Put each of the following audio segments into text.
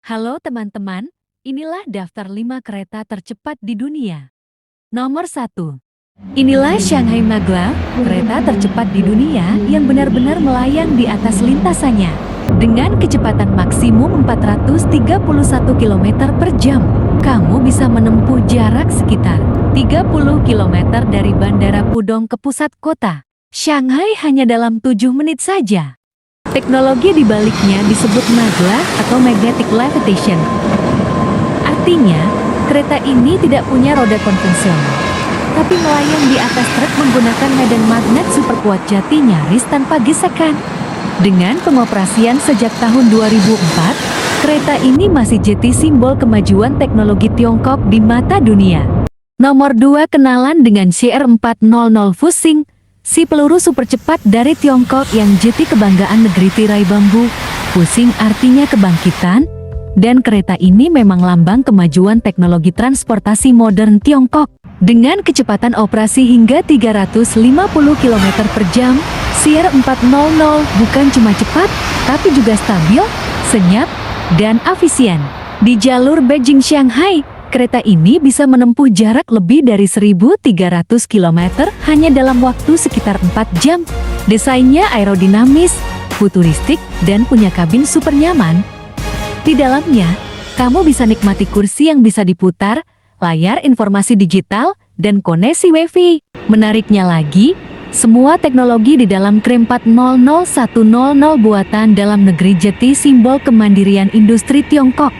Halo teman-teman, inilah daftar 5 kereta tercepat di dunia. Nomor 1. Inilah Shanghai Maglev, kereta tercepat di dunia yang benar-benar melayang di atas lintasannya. Dengan kecepatan maksimum 431 km per jam, kamu bisa menempuh jarak sekitar 30 km dari Bandara Pudong ke pusat kota Shanghai hanya dalam 7 menit saja. Teknologi di baliknya disebut maglev atau magnetic levitation. Artinya, kereta ini tidak punya roda konvensional, tapi melayang di atas truk menggunakan medan magnet super kuat jati nyaris tanpa gesekan. Dengan pengoperasian sejak tahun 2004, kereta ini masih jadi simbol kemajuan teknologi Tiongkok di mata dunia. Nomor 2, kenalan dengan CR400 Fuxing, si peluru super cepat dari Tiongkok yang jadi kebanggaan negeri tirai bambu. Fuxing artinya kebangkitan, dan kereta ini memang lambang kemajuan teknologi transportasi modern Tiongkok. Dengan kecepatan operasi hingga 350 km per jam, CR400 bukan cuma cepat, tapi juga stabil, senyap, dan efisien. Di jalur Beijing-Shanghai, kereta ini bisa menempuh jarak lebih dari 1.300 km hanya dalam waktu sekitar 4 jam. Desainnya aerodinamis, futuristik, dan punya kabin super nyaman. Di dalamnya, kamu bisa nikmati kursi yang bisa diputar, layar informasi digital, dan koneksi Wi-Fi. Menariknya lagi, semua teknologi di dalam CR400 buatan dalam negeri jadi simbol kemandirian industri Tiongkok.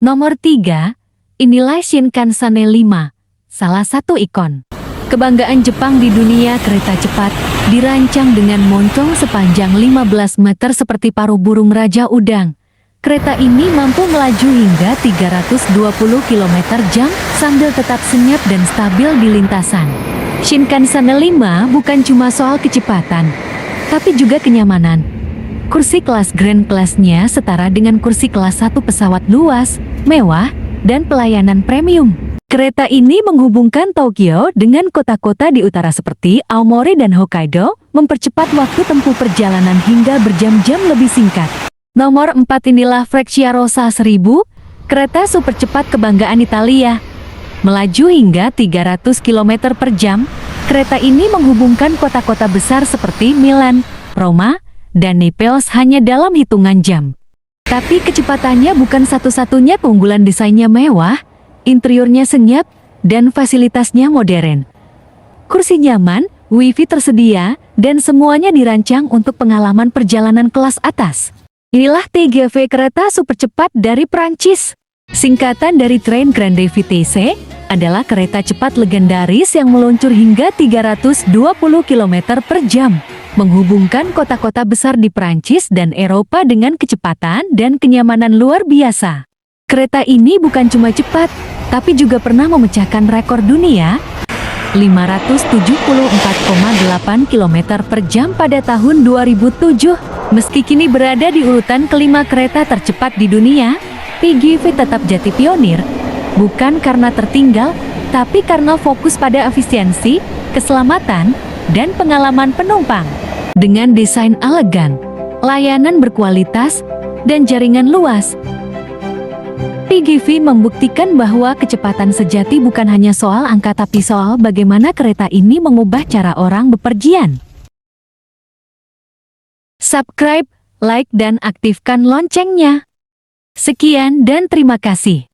Nomor 3. Inilah Shinkansen 5, salah satu ikon kebanggaan Jepang di dunia kereta cepat, dirancang dengan moncong sepanjang 15 meter seperti paruh burung raja udang. Kereta ini mampu melaju hingga 320 km jam sambil tetap senyap dan stabil di lintasan. Shinkansen 5 bukan cuma soal kecepatan, tapi juga kenyamanan. Kursi kelas Grand Class-nya setara dengan kursi kelas 1 pesawat luas, mewah, dan pelayanan premium. Kereta ini menghubungkan Tokyo dengan kota-kota di utara seperti Aomori dan Hokkaido, mempercepat waktu tempuh perjalanan hingga berjam-jam lebih singkat. Nomor 4, inilah Frecciarossa 1000, kereta super cepat kebanggaan Italia. Melaju hingga 300 km per jam, kereta ini menghubungkan kota-kota besar seperti Milan, Roma, dan Naples hanya dalam hitungan jam. Tapi kecepatannya bukan satu-satunya keunggulan. Desainnya mewah, interiornya senyap, dan fasilitasnya modern. Kursi nyaman, Wi-Fi tersedia, dan semuanya dirancang untuk pengalaman perjalanan kelas atas. Inilah TGV kereta super cepat dari Prancis. Singkatan dari Train Grande Vitesse, adalah kereta cepat legendaris yang meluncur hingga 320 km per jam. Menghubungkan kota-kota besar di Prancis dan Eropa dengan kecepatan dan kenyamanan luar biasa. Kereta ini bukan cuma cepat, tapi juga pernah memecahkan rekor dunia, 574,8 km per jam pada tahun 2007. Meski kini berada di urutan kelima kereta tercepat di dunia, TGV tetap jadi pionir, bukan karena tertinggal, tapi karena fokus pada efisiensi, keselamatan, dan pengalaman penumpang. Dengan desain elegan, layanan berkualitas, dan jaringan luas, TGV membuktikan bahwa kecepatan sejati bukan hanya soal angka tapi soal bagaimana kereta ini mengubah cara orang bepergian. Subscribe, like, dan aktifkan loncengnya. Sekian dan terima kasih.